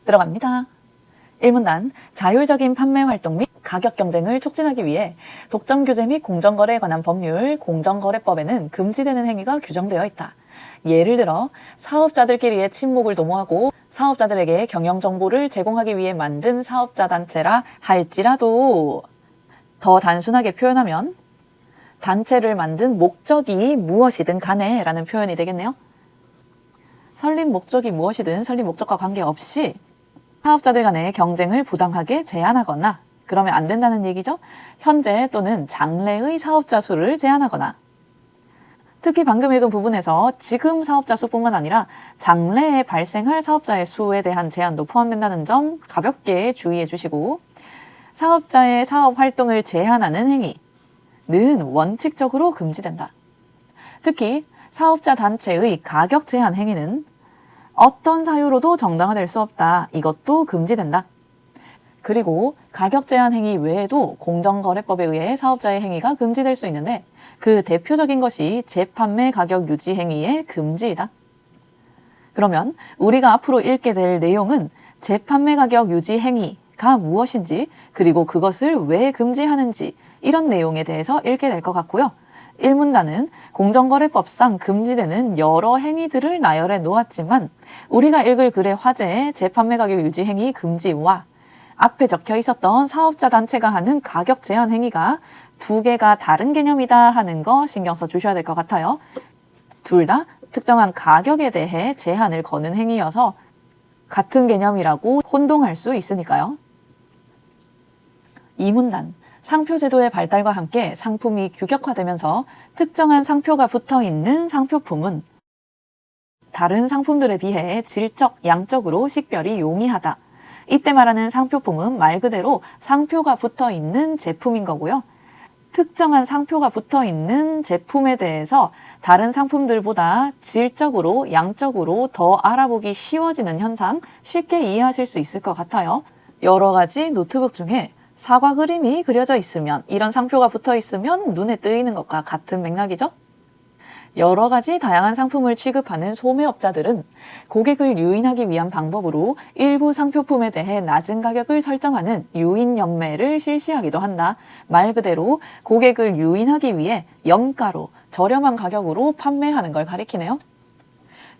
들어갑니다. 1문단 자율적인 판매 활동 및 가격 경쟁을 촉진하기 위해 독점 규제 및 공정거래에 관한 법률 공정거래법에는 금지되는 행위가 규정되어 있다. 예를 들어 사업자들끼리의 친목을 도모하고 사업자들에게 경영 정보를 제공하기 위해 만든 사업자 단체라 할지라도, 더 단순하게 표현하면 단체를 만든 목적이 무엇이든 간에 라는 표현이 되겠네요. 설립 목적이 무엇이든 설립 목적과 관계없이 사업자들 간의 경쟁을 부당하게 제한하거나, 그러면 안 된다는 얘기죠. 현재 또는 장래의 사업자 수를 제한하거나, 특히 방금 읽은 부분에서 지금 사업자 수뿐만 아니라 장래에 발생할 사업자의 수에 대한 제한도 포함된다는 점 가볍게 주의해 주시고, 사업자의 사업 활동을 제한하는 행위는 원칙적으로 금지된다. 특히 사업자 단체의 가격 제한 행위는 어떤 사유로도 정당화될 수 없다. 이것도 금지된다. 그리고 가격 제한 행위 외에도 공정거래법에 의해 사업자의 행위가 금지될 수 있는데, 그 대표적인 것이 재판매 가격 유지 행위의 금지이다. 그러면 우리가 앞으로 읽게 될 내용은 재판매 가격 유지 행위가 무엇인지, 그리고 그것을 왜 금지하는지, 이런 내용에 대해서 읽게 될 것 같고요. 1문단은 공정거래법상 금지되는 여러 행위들을 나열해 놓았지만, 우리가 읽을 글의 화제의 재판매 가격 유지 행위 금지와 앞에 적혀 있었던 사업자 단체가 하는 가격 제한 행위가 두 개가 다른 개념이다 하는 거 신경 써 주셔야 될 것 같아요. 둘 다 특정한 가격에 대해 제한을 거는 행위여서 같은 개념이라고 혼동할 수 있으니까요. 2문단 상표제도의 발달과 함께 상품이 규격화되면서 특정한 상표가 붙어있는 상표품은 다른 상품들에 비해 질적, 양적으로 식별이 용이하다. 이때 말하는 상표품은 말 그대로 상표가 붙어있는 제품인 거고요. 특정한 상표가 붙어있는 제품에 대해서 다른 상품들보다 질적으로, 양적으로 더 알아보기 쉬워지는 현상, 쉽게 이해하실 수 있을 것 같아요. 여러 가지 노트북 중에 사과 그림이 그려져 있으면, 이런 상표가 붙어 있으면 눈에 띄는 것과 같은 맥락이죠. 여러 가지 다양한 상품을 취급하는 소매업자들은 고객을 유인하기 위한 방법으로 일부 상표품에 대해 낮은 가격을 설정하는 유인 연매를 실시하기도 한다. 말 그대로 고객을 유인하기 위해 염가로 저렴한 가격으로 판매하는 걸 가리키네요.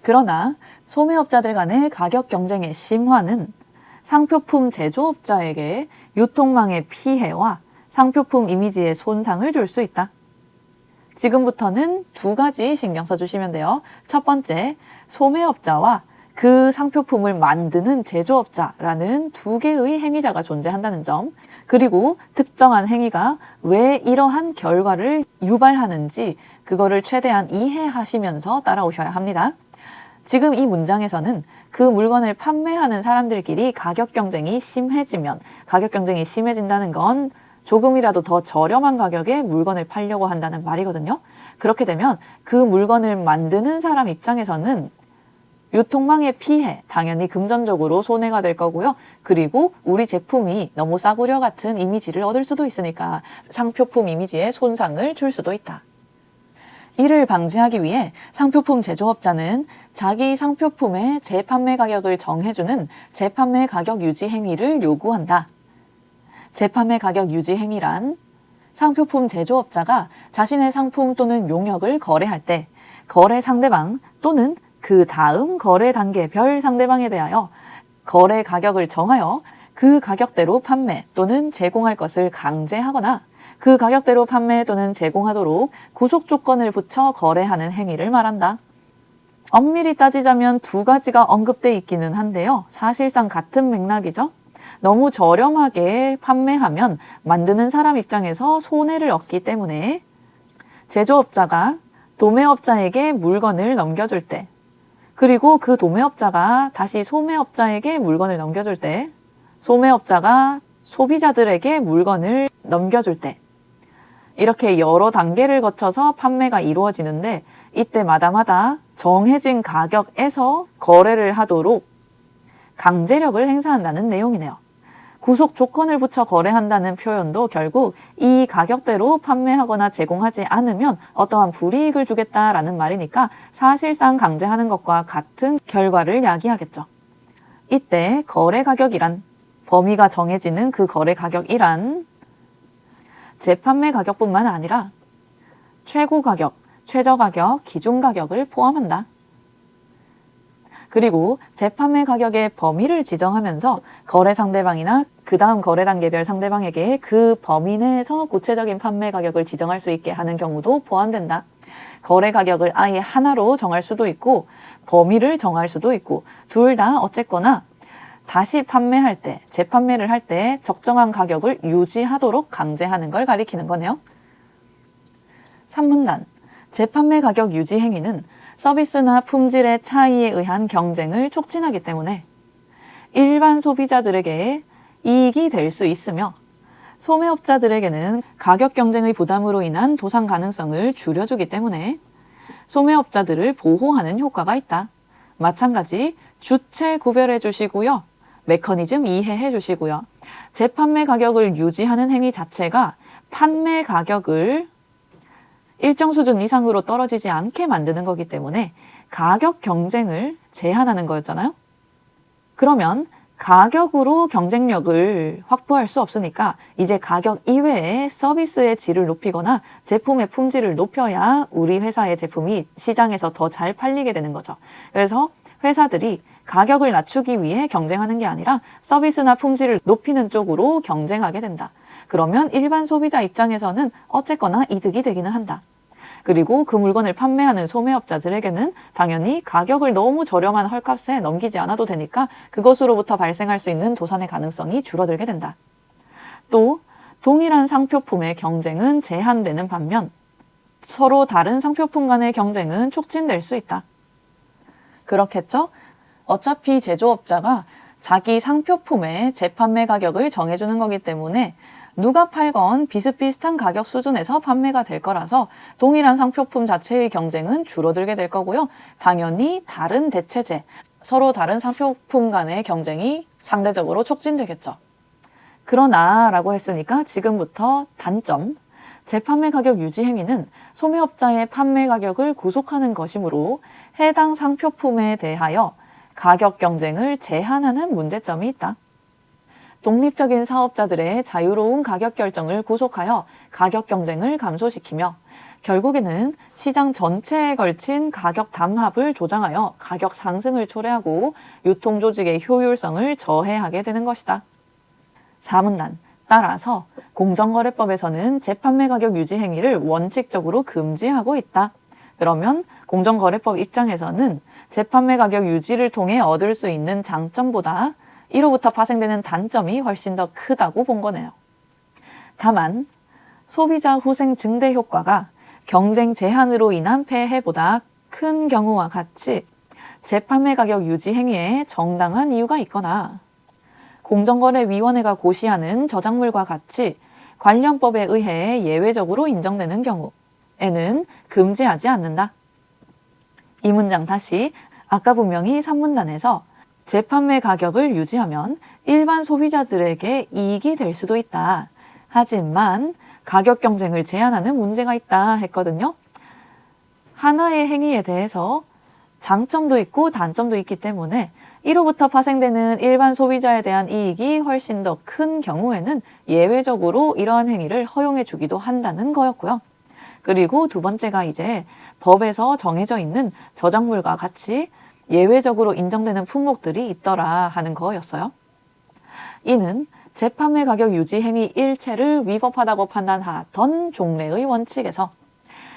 그러나 소매업자들 간의 가격 경쟁의 심화는 상표품 제조업자에게 유통망의 피해와 상표품 이미지에 손상을 줄 수 있다. 지금부터는 두 가지 신경 써주시면 돼요. 첫 번째, 소매업자와 그 상표품을 만드는 제조업자라는 두 개의 행위자가 존재한다는 점, 그리고 특정한 행위가 왜 이러한 결과를 유발하는지 그거를 최대한 이해하시면서 따라오셔야 합니다. 지금 이 문장에서는 그 물건을 판매하는 사람들끼리 가격 경쟁이 심해지면, 가격 경쟁이 심해진다는 건 조금이라도 더 저렴한 가격에 물건을 팔려고 한다는 말이거든요. 그렇게 되면 그 물건을 만드는 사람 입장에서는 유통망의 피해, 당연히 금전적으로 손해가 될 거고요. 그리고 우리 제품이 너무 싸구려 같은 이미지를 얻을 수도 있으니까 상표품 이미지에 손상을 줄 수도 있다. 이를 방지하기 위해 상표품 제조업자는 자기 상표품의 재판매 가격을 정해주는 재판매 가격 유지 행위를 요구한다. 재판매 가격 유지 행위란 상표품 제조업자가 자신의 상품 또는 용역을 거래할 때 거래 상대방 또는 그 다음 거래 단계별 상대방에 대하여 거래 가격을 정하여 그 가격대로 판매 또는 제공할 것을 강제하거나 그 가격대로 판매 또는 제공하도록 구속 조건을 붙여 거래하는 행위를 말한다. 엄밀히 따지자면 두 가지가 언급돼 있기는 한데요. 사실상 같은 맥락이죠. 너무 저렴하게 판매하면 만드는 사람 입장에서 손해를 얻기 때문에 제조업자가 도매업자에게 물건을 넘겨줄 때, 그리고 그 도매업자가 다시 소매업자에게 물건을 넘겨줄 때, 소매업자가 소비자들에게 물건을 넘겨줄 때, 이렇게 여러 단계를 거쳐서 판매가 이루어지는데, 이때마다마다 정해진 가격에서 거래를 하도록 강제력을 행사한다는 내용이네요. 구속 조건을 붙여 거래한다는 표현도 결국 이 가격대로 판매하거나 제공하지 않으면 어떠한 불이익을 주겠다라는 말이니까 사실상 강제하는 것과 같은 결과를 야기하겠죠. 이때 거래 가격이란, 범위가 정해지는 그 거래 가격이란 재판매 가격뿐만 아니라 최고 가격, 최저 가격, 기준 가격을 포함한다. 그리고 재판매 가격의 범위를 지정하면서 거래 상대방이나 그 다음 거래 단계별 상대방에게 그 범위 내에서 구체적인 판매 가격을 지정할 수 있게 하는 경우도 포함된다. 거래 가격을 아예 하나로 정할 수도 있고 범위를 정할 수도 있고 둘 다 어쨌거나 다시 판매할 때, 재판매를 할 때 적정한 가격을 유지하도록 강제하는 걸 가리키는 거네요. 3문단, 재판매 가격 유지 행위는 서비스나 품질의 차이에 의한 경쟁을 촉진하기 때문에 일반 소비자들에게 이익이 될 수 있으며 소매업자들에게는 가격 경쟁의 부담으로 인한 도산 가능성을 줄여주기 때문에 소매업자들을 보호하는 효과가 있다. 마찬가지 주체 구별해 주시고요. 메커니즘 이해해 주시고요. 재판매 가격을 유지하는 행위 자체가 판매 가격을 일정 수준 이상으로 떨어지지 않게 만드는 거기 때문에 가격 경쟁을 제한하는 거였잖아요. 그러면 가격으로 경쟁력을 확보할 수 없으니까 이제 가격 이외에 서비스의 질을 높이거나 제품의 품질을 높여야 우리 회사의 제품이 시장에서 더 잘 팔리게 되는 거죠. 그래서 회사들이 가격을 낮추기 위해 경쟁하는 게 아니라 서비스나 품질을 높이는 쪽으로 경쟁하게 된다. 그러면 일반 소비자 입장에서는 어쨌거나 이득이 되기는 한다. 그리고 그 물건을 판매하는 소매업자들에게는 당연히 가격을 너무 저렴한 헐값에 넘기지 않아도 되니까 그것으로부터 발생할 수 있는 도산의 가능성이 줄어들게 된다. 또 동일한 상표품의 경쟁은 제한되는 반면 서로 다른 상표품 간의 경쟁은 촉진될 수 있다. 그렇겠죠? 어차피 제조업자가 자기 상표품의 재판매 가격을 정해주는 거기 때문에 누가 팔건 비슷비슷한 가격 수준에서 판매가 될 거라서 동일한 상표품 자체의 경쟁은 줄어들게 될 거고요. 당연히 다른 대체재, 서로 다른 상표품 간의 경쟁이 상대적으로 촉진되겠죠. 그러나 라고 했으니까 지금부터 단점, 재판매 가격 유지 행위는 소매업자의 판매 가격을 구속하는 것이므로 해당 상표품에 대하여 가격 경쟁을 제한하는 문제점이 있다. 독립적인 사업자들의 자유로운 가격 결정을 구속하여 가격 경쟁을 감소시키며 결국에는 시장 전체에 걸친 가격 담합을 조장하여 가격 상승을 초래하고 유통 조직의 효율성을 저해하게 되는 것이다. 4문단, 따라서 공정거래법에서는 재판매 가격 유지 행위를 원칙적으로 금지하고 있다. 그러면 공정거래법 입장에서는 재판매 가격 유지를 통해 얻을 수 있는 장점보다 이로부터 파생되는 단점이 훨씬 더 크다고 본 거네요. 다만 소비자 후생 증대 효과가 경쟁 제한으로 인한 폐해보다 큰 경우와 같이 재판매 가격 유지 행위에 정당한 이유가 있거나 공정거래위원회가 고시하는 저작물과 같이 관련법에 의해 예외적으로 인정되는 경우에는 금지하지 않는다. 이 문장 다시, 아까 분명히 3문단에서 재판매 가격을 유지하면 일반 소비자들에게 이익이 될 수도 있다. 하지만 가격 경쟁을 제한하는 문제가 있다 했거든요. 하나의 행위에 대해서 장점도 있고 단점도 있기 때문에 이로부터 파생되는 일반 소비자에 대한 이익이 훨씬 더 큰 경우에는 예외적으로 이러한 행위를 허용해 주기도 한다는 거였고요. 그리고 두 번째가 이제 법에서 정해져 있는 저작물과 같이 예외적으로 인정되는 품목들이 있더라 하는 거였어요. 이는 재판매 가격 유지 행위 일체를 위법하다고 판단하던 종래의 원칙에서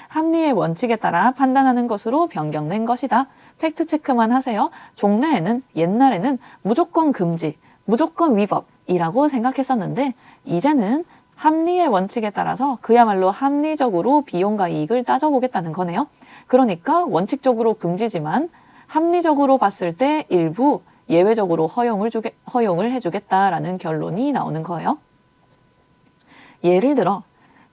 합리의 원칙에 따라 판단하는 것으로 변경된 것이다. 팩트체크만 하세요. 종래에는 옛날에는 무조건 금지, 무조건 위법이라고 생각했었는데 이제는 합리의 원칙에 따라서 그야말로 합리적으로 비용과 이익을 따져보겠다는 거네요. 그러니까 원칙적으로 금지지만 합리적으로 봤을 때 일부 예외적으로 허용을 해주겠다라는 결론이 나오는 거예요. 예를 들어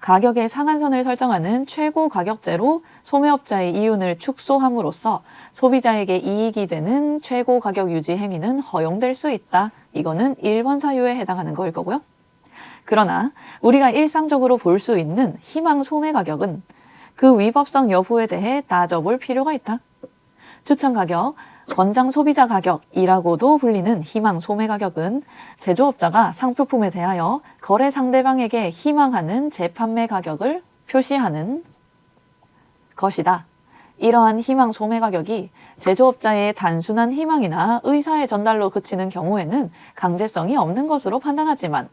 가격의 상한선을 설정하는 최고 가격제로 소매업자의 이윤을 축소함으로써 소비자에게 이익이 되는 최고 가격 유지 행위는 허용될 수 있다. 이거는 1번 사유에 해당하는 거일 거고요. 그러나 우리가 일상적으로 볼 수 있는 희망 소매 가격은 그 위법성 여부에 대해 따져볼 필요가 있다. 추천 가격, 권장 소비자 가격이라고도 불리는 희망 소매 가격은 제조업자가 상표품에 대하여 거래 상대방에게 희망하는 재판매 가격을 표시하는 것이다. 이러한 희망 소매 가격이 제조업자의 단순한 희망이나 의사의 전달로 그치는 경우에는 강제성이 없는 것으로 판단하지만,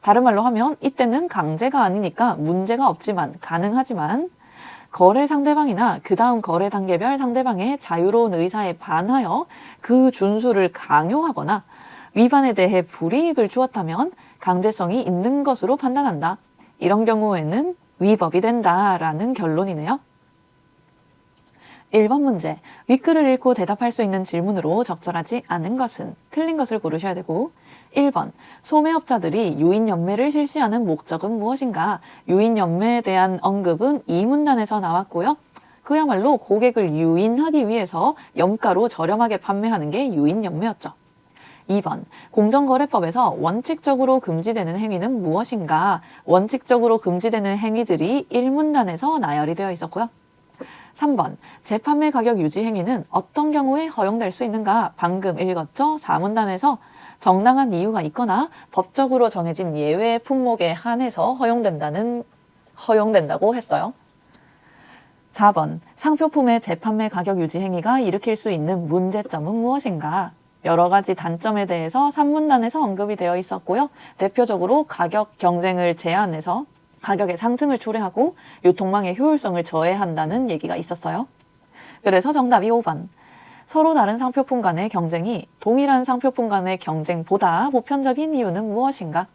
다른 말로 하면 이때는 강제가 아니니까 문제가 없지만 가능하지만, 거래 상대방이나 그 다음 거래 단계별 상대방의 자유로운 의사에 반하여 그 준수를 강요하거나 위반에 대해 불이익을 주었다면 강제성이 있는 것으로 판단한다. 이런 경우에는 위법이 된다라는 결론이네요. 1번 문제, 윗글을 읽고 대답할 수 있는 질문으로 적절하지 않은 것은 틀린 것을 고르셔야 되고, 1번, 소매업자들이 유인연매를 실시하는 목적은 무엇인가? 유인연매에 대한 언급은 이 문단에서 나왔고요. 그야말로 고객을 유인하기 위해서 염가로 저렴하게 판매하는 게 유인연매였죠. 2번, 공정거래법에서 원칙적으로 금지되는 행위는 무엇인가? 원칙적으로 금지되는 행위들이 1문단에서 나열이 되어 있었고요. 3번, 재판매 가격 유지 행위는 어떤 경우에 허용될 수 있는가? 방금 읽었죠? 4문단에서 정당한 이유가 있거나 법적으로 정해진 예외 품목에 한해서 허용된다고 했어요. 4번, 상표품의 재판매 가격 유지 행위가 일으킬 수 있는 문제점은 무엇인가? 여러 가지 단점에 대해서 3문단에서 언급이 되어 있었고요. 대표적으로 가격 경쟁을 제한해서 가격의 상승을 초래하고 유통망의 효율성을 저해한다는 얘기가 있었어요. 그래서 정답이 5번. 서로 다른 상표품 간의 경쟁이 동일한 상표품 간의 경쟁보다 보편적인 이유는 무엇인가?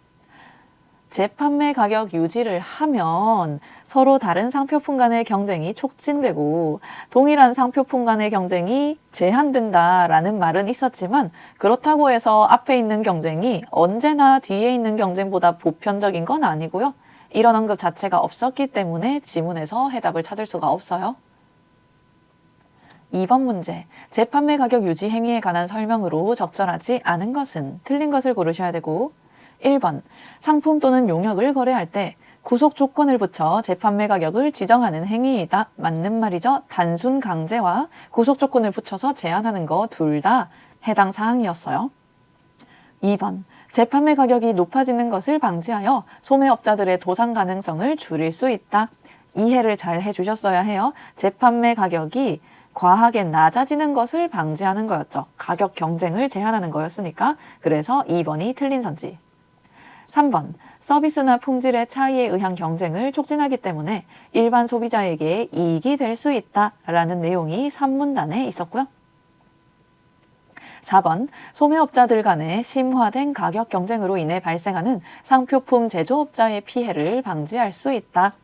재판매 가격 유지를 하면 서로 다른 상표품 간의 경쟁이 촉진되고 동일한 상표품 간의 경쟁이 제한된다라는 말은 있었지만, 그렇다고 해서 앞에 있는 경쟁이 언제나 뒤에 있는 경쟁보다 보편적인 건 아니고요. 이런 언급 자체가 없었기 때문에 지문에서 해답을 찾을 수가 없어요. 2번 문제, 재판매 가격 유지 행위에 관한 설명으로 적절하지 않은 것은 틀린 것을 고르셔야 되고, 1번, 상품 또는 용역을 거래할 때 구속 조건을 붙여 재판매 가격을 지정하는 행위이다. 맞는 말이죠. 단순 강제와 구속 조건을 붙여서 제한하는 거 둘 다 해당 사항이었어요. 2번, 재판매 가격이 높아지는 것을 방지하여 소매업자들의 도상 가능성을 줄일 수 있다. 이해를 잘 해주셨어야 해요. 재판매 가격이 과하게 낮아지는 것을 방지하는 거였죠. 가격 경쟁을 제한하는 거였으니까. 그래서 2번이 틀린 선지. 3번, 서비스나 품질의 차이에 의한 경쟁을 촉진하기 때문에 일반 소비자에게 이익이 될 수 있다라는 내용이 3문단에 있었고요. 4번, 소매업자들 간의 심화된 가격 경쟁으로 인해 발생하는 상표품 제조업자의 피해를 방지할 수 있다.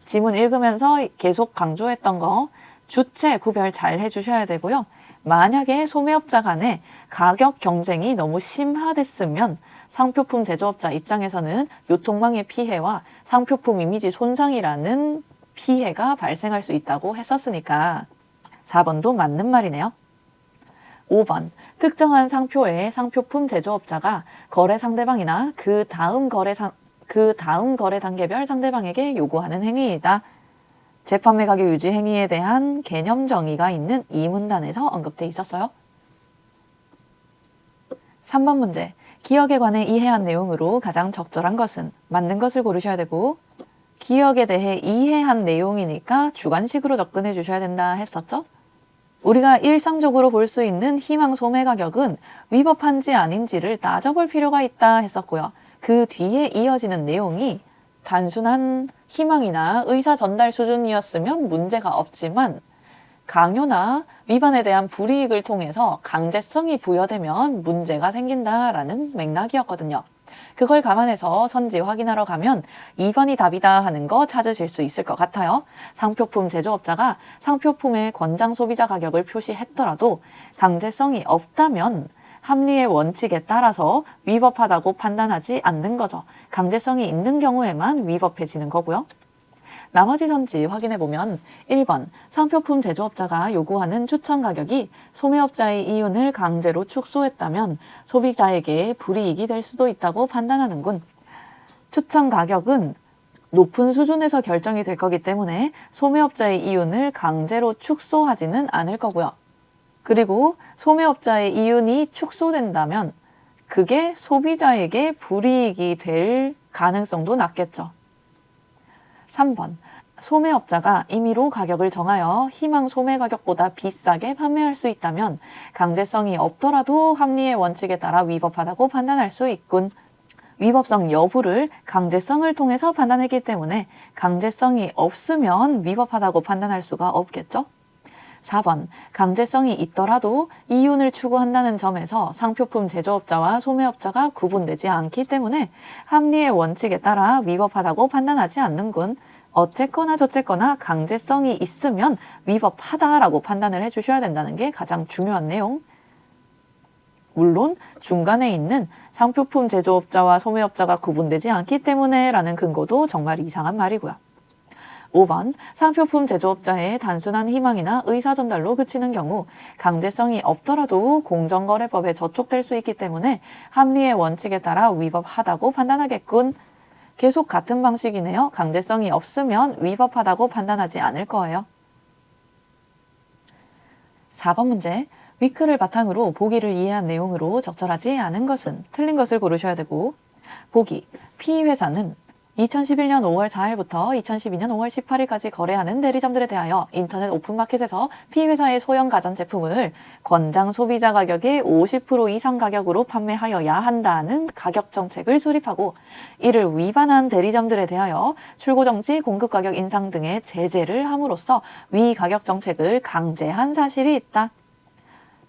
지문 읽으면서 계속 강조했던 거 주체 구별 잘 해주셔야 되고요. 만약에 소매업자 간의 가격 경쟁이 너무 심화됐으면 상표품 제조업자 입장에서는 유통망의 피해와 상표품 이미지 손상이라는 피해가 발생할 수 있다고 했었으니까 4번도 맞는 말이네요. 5번, 특정한 상표의 상표품 제조업자가 거래 상대방이나 그 다음 거래 단계별 상대방에게 요구하는 행위이다. 재판매 가격 유지 행위에 대한 개념 정의가 있는 이 문단에서 언급돼 있었어요. 3번 문제, 기억에 관해 이해한 내용으로 가장 적절한 것은 맞는 것을 고르셔야 되고, 기억에 대해 이해한 내용이니까 주관식으로 접근해 주셔야 된다 했었죠? 우리가 일상적으로 볼 수 있는 희망 소매 가격은 위법한지 아닌지를 따져볼 필요가 있다 했었고요. 그 뒤에 이어지는 내용이 단순한 희망이나 의사 전달 수준이었으면 문제가 없지만 강요나 위반에 대한 불이익을 통해서 강제성이 부여되면 문제가 생긴다라는 맥락이었거든요. 그걸 감안해서 선지 확인하러 가면 2번이 답이다 하는 거 찾으실 수 있을 것 같아요. 상표품 제조업자가 상표품의 권장 소비자 가격을 표시했더라도 강제성이 없다면 합리의 원칙에 따라서 위법하다고 판단하지 않는 거죠. 강제성이 있는 경우에만 위법해지는 거고요. 나머지 선지 확인해보면 1번, 상표품 제조업자가 요구하는 추천 가격이 소매업자의 이윤을 강제로 축소했다면 소비자에게 불이익이 될 수도 있다고 판단하는군. 추천 가격은 높은 수준에서 결정이 될 거기 때문에 소매업자의 이윤을 강제로 축소하지는 않을 거고요. 그리고 소매업자의 이윤이 축소된다면 그게 소비자에게 불이익이 될 가능성도 낮겠죠. 3번. 소매업자가 임의로 가격을 정하여 희망 소매 가격보다 비싸게 판매할 수 있다면 강제성이 없더라도 합리의 원칙에 따라 위법하다고 판단할 수 있군. 위법성 여부를 강제성을 통해서 판단했기 때문에 강제성이 없으면 위법하다고 판단할 수가 없겠죠. 4번. 강제성이 있더라도 이윤을 추구한다는 점에서 상표품 제조업자와 소매업자가 구분되지 않기 때문에 합리의 원칙에 따라 위법하다고 판단하지 않는군. 어쨌거나 저쨌거나 강제성이 있으면 위법하다라고 판단을 해주셔야 된다는 게 가장 중요한 내용. 물론 중간에 있는 상표품 제조업자와 소매업자가 구분되지 않기 때문에 라는 근거도 정말 이상한 말이고요. 5번. 상표품 제조업자의 단순한 희망이나 의사 전달로 그치는 경우 강제성이 없더라도 공정거래법에 저촉될 수 있기 때문에 합리의 원칙에 따라 위법하다고 판단하겠군. 계속 같은 방식이네요. 강제성이 없으면 위법하다고 판단하지 않을 거예요. 4번 문제. 위크를 바탕으로 보기를 이해한 내용으로 적절하지 않은 것은 틀린 것을 고르셔야 되고, 보기. P회사는 2011년 5월 4일부터 2012년 5월 18일까지 거래하는 대리점들에 대하여 인터넷 오픈마켓에서 P회사의 소형 가전제품을 권장 소비자 가격의 50% 이상 가격으로 판매하여야 한다는 가격 정책을 수립하고 이를 위반한 대리점들에 대하여 출고정지, 공급가격 인상 등의 제재를 함으로써 위 가격 정책을 강제한 사실이 있다.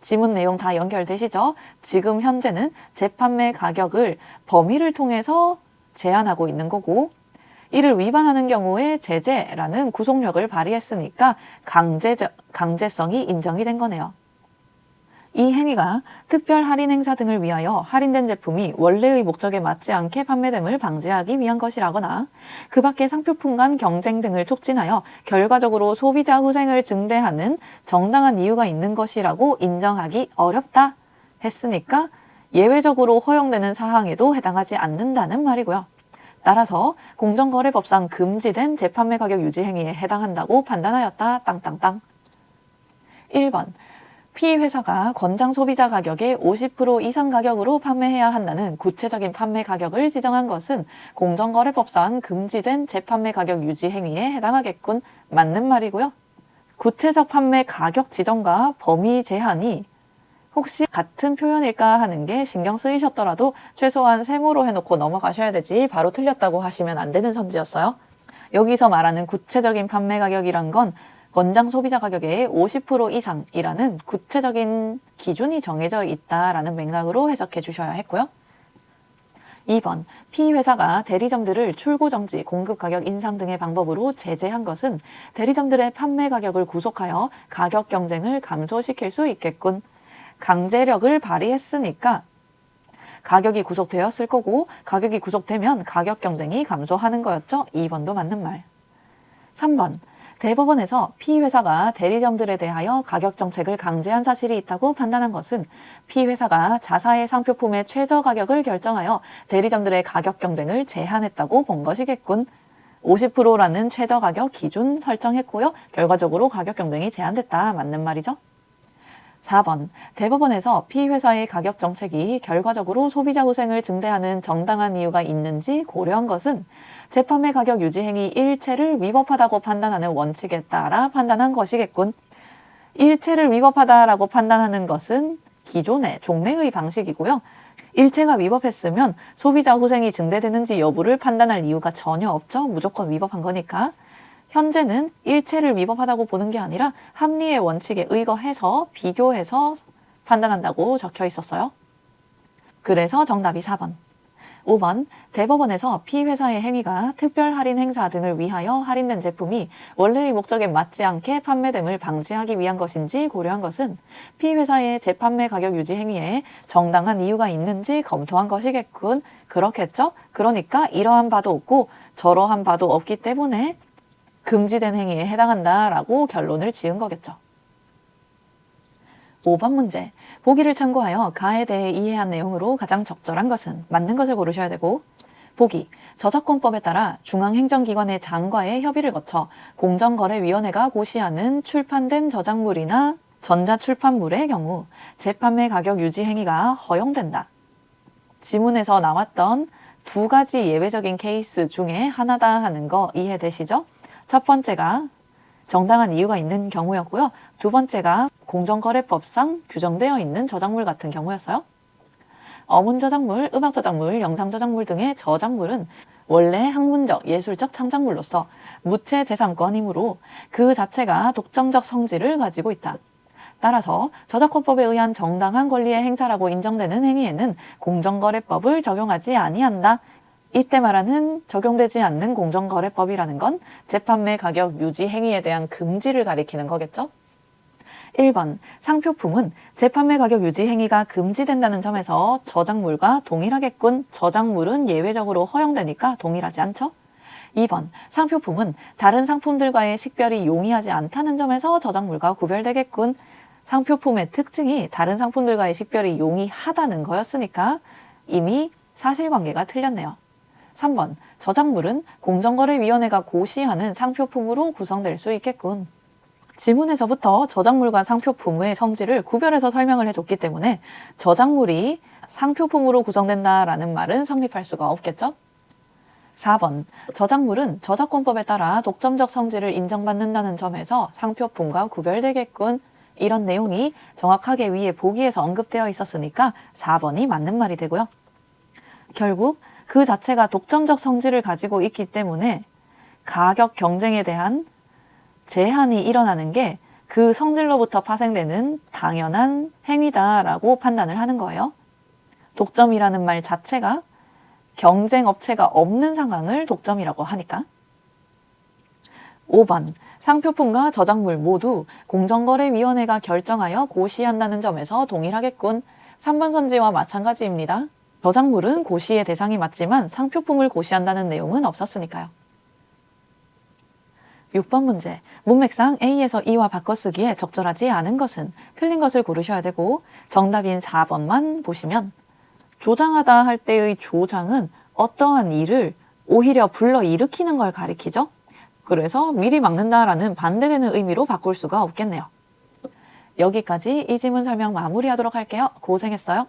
지문 내용 다 연결되시죠? 지금 현재는 재판매 가격을 범위를 통해서 제한하고 있는 거고 이를 위반하는 경우에 제재라는 구속력을 발휘했으니까 강제성이 인정이 된 거네요. 이 행위가 특별 할인 행사 등을 위하여 할인된 제품이 원래의 목적에 맞지 않게 판매됨을 방지하기 위한 것이라거나 그 밖의 상표품 간 경쟁 등을 촉진하여 결과적으로 소비자 후생을 증대하는 정당한 이유가 있는 것이라고 인정하기 어렵다 했으니까 예외적으로 허용되는 사항에도 해당하지 않는다는 말이고요. 따라서 공정거래법상 금지된 재판매 가격 유지 행위에 해당한다고 판단하였다. 땅땅땅. 1번. P회사가 권장 소비자 가격의 50% 이상 가격으로 판매해야 한다는 구체적인 판매 가격을 지정한 것은 공정거래법상 금지된 재판매 가격 유지 행위에 해당하겠군. 맞는 말이고요. 구체적 판매 가격 지정과 범위 제한이 혹시 같은 표현일까 하는 게 신경 쓰이셨더라도 최소한 세모로 해놓고 넘어가셔야 되지 바로 틀렸다고 하시면 안 되는 선지였어요. 여기서 말하는 구체적인 판매 가격이란 건 권장 소비자 가격의 50% 이상이라는 구체적인 기준이 정해져 있다라는 맥락으로 해석해 주셔야 했고요. 2번. P회사가 대리점들을 출고정지, 공급가격 인상 등의 방법으로 제재한 것은 대리점들의 판매 가격을 구속하여 가격 경쟁을 감소시킬 수 있겠군. 강제력을 발휘했으니까 가격이 구속되었을 거고 가격이 구속되면 가격 경쟁이 감소하는 거였죠. 2번도 맞는 말. 3번. 대법원에서 P회사가 대리점들에 대하여 가격 정책을 강제한 사실이 있다고 판단한 것은 P회사가 자사의 상표품의 최저 가격을 결정하여 대리점들의 가격 경쟁을 제한했다고 본 것이겠군. 50%라는 최저 가격 기준 설정했고요. 결과적으로 가격 경쟁이 제한됐다. 맞는 말이죠. 4번. 대법원에서 P회사의 가격 정책이 결과적으로 소비자 후생을 증대하는 정당한 이유가 있는지 고려한 것은 재판매 가격 유지 행위 일체를 위법하다고 판단하는 원칙에 따라 판단한 것이겠군. 일체를 위법하다라고 판단하는 것은 기존의 종래의 방식이고요. 일체가 위법했으면 소비자 후생이 증대되는지 여부를 판단할 이유가 전혀 없죠. 무조건 위법한 거니까. 현재는 일체를 위법하다고 보는 게 아니라 합리의 원칙에 의거해서 비교해서 판단한다고 적혀 있었어요. 그래서 정답이 4번. 5번. 대법원에서 P회사의 행위가 특별 할인 행사 등을 위하여 할인된 제품이 원래의 목적에 맞지 않게 판매됨을 방지하기 위한 것인지 고려한 것은 P회사의 재판매 가격 유지 행위에 정당한 이유가 있는지 검토한 것이겠군. 그렇겠죠? 그러니까 이러한 바도 없고 저러한 바도 없기 때문에 금지된 행위에 해당한다라고 결론을 지은 거겠죠. 5번 문제. 보기를 참고하여 가에 대해 이해한 내용으로 가장 적절한 것은 맞는 것을 고르셔야 되고, 보기. 저작권법에 따라 중앙행정기관의 장과의 협의를 거쳐 공정거래위원회가 고시하는 출판된 저작물이나 전자출판물의 경우 재판매 가격 유지 행위가 허용된다. 지문에서 나왔던 두 가지 예외적인 케이스 중에 하나다 하는 거 이해되시죠? 첫 번째가 정당한 이유가 있는 경우였고요. 두 번째가 공정거래법상 규정되어 있는 저작물 같은 경우였어요. 어문 저작물, 음악 저작물, 영상 저작물 등의 저작물은 원래 학문적, 예술적 창작물로서 무체재산권이므로 그 자체가 독점적 성질을 가지고 있다. 따라서 저작권법에 의한 정당한 권리의 행사라고 인정되는 행위에는 공정거래법을 적용하지 아니한다. 이때 말하는 적용되지 않는 공정거래법이라는 건 재판매 가격 유지 행위에 대한 금지를 가리키는 거겠죠? 1번, 상표품은 재판매 가격 유지 행위가 금지된다는 점에서 저작물과 동일하겠군. 저작물은 예외적으로 허용되니까 동일하지 않죠? 2번, 상표품은 다른 상품들과의 식별이 용이하지 않다는 점에서 저작물과 구별되겠군. 상표품의 특징이 다른 상품들과의 식별이 용이하다는 거였으니까 이미 사실관계가 틀렸네요. 3번, 저작물은 공정거래위원회가 고시하는 상표품으로 구성될 수 있겠군. 지문에서부터 저작물과 상표품의 성질을 구별해서 설명을 해줬기 때문에 저작물이 상표품으로 구성된다라는 말은 성립할 수가 없겠죠? 4번, 저작물은 저작권법에 따라 독점적 성질을 인정받는다는 점에서 상표품과 구별되겠군. 이런 내용이 정확하게 위에 보기에서 언급되어 있었으니까 4번이 맞는 말이 되고요. 결국 그 자체가 독점적 성질을 가지고 있기 때문에 가격 경쟁에 대한 제한이 일어나는 게 그 성질로부터 파생되는 당연한 행위다라고 판단을 하는 거예요. 독점이라는 말 자체가 경쟁 업체가 없는 상황을 독점이라고 하니까. 5번, 상표품과 저작물 모두 공정거래위원회가 결정하여 고시한다는 점에서 동일하겠군. 3번 선지와 마찬가지입니다. 저작물은 고시의 대상이 맞지만 상표품을 고시한다는 내용은 없었으니까요. 6번 문제, 문맥상 A에서 E와 바꿔쓰기에 적절하지 않은 것은 틀린 것을 고르셔야 되고 정답인 4번만 보시면 조장하다 할 때의 조장은 어떠한 일을 오히려 불러일으키는 걸 가리키죠. 그래서 미리 막는다라는 반대되는 의미로 바꿀 수가 없겠네요. 여기까지 이 지문 설명 마무리하도록 할게요. 고생했어요.